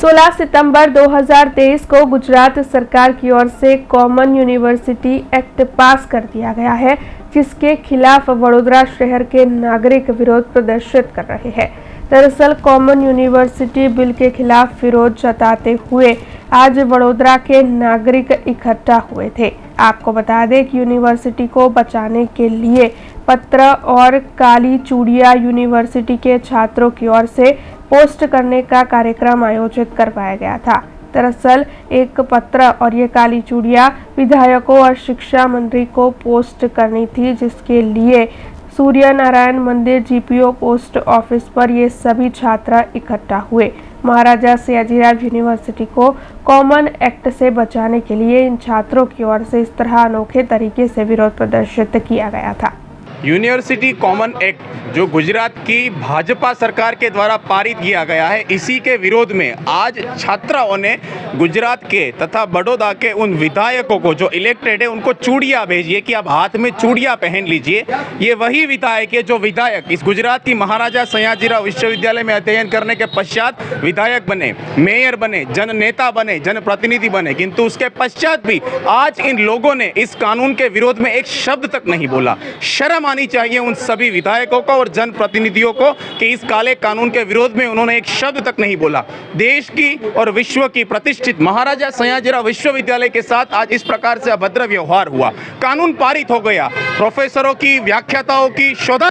16 सितंबर 2023 को गुजरात सरकार की ओर से कॉमन यूनिवर्सिटी एक्ट पास कर दिया गया है, जिसके खिलाफ वडोदरा शहर के नागरिक विरोध प्रदर्शित कर रहे हैं। दरअसल कॉमन यूनिवर्सिटी बिल के खिलाफ विरोध जताते हुए आज वडोदरा के नागरिक इकट्ठा हुए थे। आपको बता दें कि यूनिवर्सिटी को बचाने के लिए पत्र और काली चूड़िया यूनिवर्सिटी के छात्रों की ओर से पोस्ट करने का कार्यक्रम आयोजित करवाया गया था। दरअसल एक पत्र और ये काली चूड़िया विधायकों और शिक्षा मंत्री को पोस्ट करनी थी, जिसके लिए सूर्य नारायण मंदिर जीपीओ पोस्ट ऑफिस पर ये सभी छात्र इकट्ठा हुए। महाराजा सयाजीराव यूनिवर्सिटी को कॉमन एक्ट से बचाने के लिए इन छात्रों की ओर से इस तरह अनोखे तरीके से विरोध प्रदर्शित किया गया था। यूनिवर्सिटी कॉमन एक्ट जो गुजरात की भाजपा सरकार के द्वारा पारित किया गया है, इसी के विरोध में आज छात्राओं ने गुजरात के तथा बड़ौदा के उन विधायकों को जो इलेक्टेड है उनको चूड़ियाँ भेजी है कि आप हाथ में चूड़ियाँ पहन लीजिए। ये वही विधायक है जो विधायक इस गुजरात की महाराजा सयाजीराव विश्वविद्यालय में अध्ययन करने के पश्चात विधायक बने, मेयर बने, जन नेता बने, जनप्रतिनिधि बने, किंतु उसके पश्चात भी आज इन लोगों ने इस कानून के विरोध में एक शब्द तक नहीं बोला। शर्म आनी चाहिए उन सभी विधायकों को और जनप्रतिनिधियों को कि इस काले कानून के विरोध में उन्होंने एक शब्द तक नहीं बोला। देश की और विश्व की प्रतिष्ठित महाराजा सयाजीराव विश्वविद्यालय के साथ आज इस प्रकार से अभद्र व्यवहार हुआ। कानून पारित हो गया, प्रोफेसरों की, व्याख्याताओं की, शोधा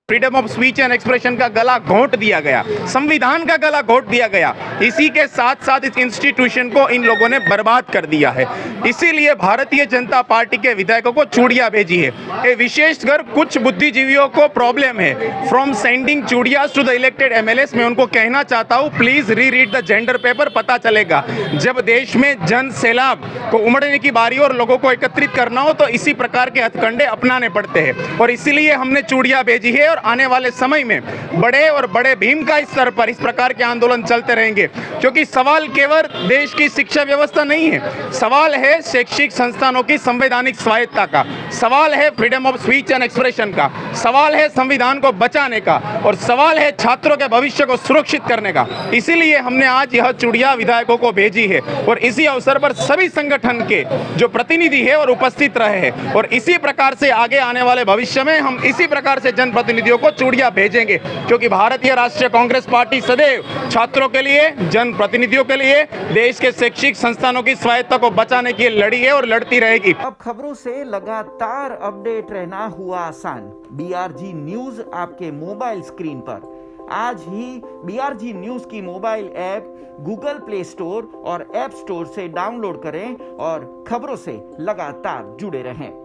freedom of speech and expression का गला घोंट दिया गया, संविधान का गला घोंट दिया गया। इसी के साथ साथ इस इंस्टीट्यूशन को इन लोगों ने बर्बाद कर दिया है। इसीलिए भारतीय जनता पार्टी के विधायकों को चूड़ियां भेजी है। ये विशेषकर कुछ बुद्धिजीवियों को प्रॉब्लम है फ्रॉम सेंडिंग चूड़ियास टू द इलेक्टेड एमएलएस। मैं उनको कहना चाहता हूँ, प्लीज री रीड द जेंडर पेपर, पता चलेगा। जब देश में जन सैलाब को उमड़ने की बारी और लोगों को एकत्रित करना हो तो इसी प्रकार के हथकंडे अपनाने पड़ते हैं और इसीलिए हमने चूड़ियां भेजी है। और आने वाले समय में बड़े और बड़े भीम का स्तर पर इस प्रकार के आंदोलन चलते रहेंगे, क्योंकि सवाल केवल देश की शिक्षा व्यवस्था नहीं है, सवाल है शैक्षिक संस्थानों की संवैधानिक स्वायत्तता का, सवाल है freedom of speech and expression का, सवाल है संविधान को बचाने का और सवाल है छात्रों के भविष्य को सुरक्षित करने का। इसीलिए हमने आज यह चूड़ियां विधायकों को भेजी है और इसी अवसर पर सभी संगठन के जो प्रतिनिधि है और उपस्थित रहे हैं और इसी प्रकार से आगे आने वाले भविष्य में हम इसी प्रकार से जनप्रतिनिधियों को चूड़ियां भेजेंगे, क्योंकि भारतीय राष्ट्रीय कांग्रेस पार्टी सदैव छात्रों के लिए, जनप्रतिनिधियों के लिए, देश के शैक्षिक संस्थानों की स्वायत्तता को बचाने के लिए लड़ी है और लड़ती रहेगी। अब खबरों से लगातार अपडेट रहना हुआ आसान। बीआरजी न्यूज आपके मोबाइल स्क्रीन पर। आज ही बीआरजी न्यूज की mobile app Google play store और ऐप स्टोर से डाउनलोड करें और खबरों से लगातार जुड़े रहें।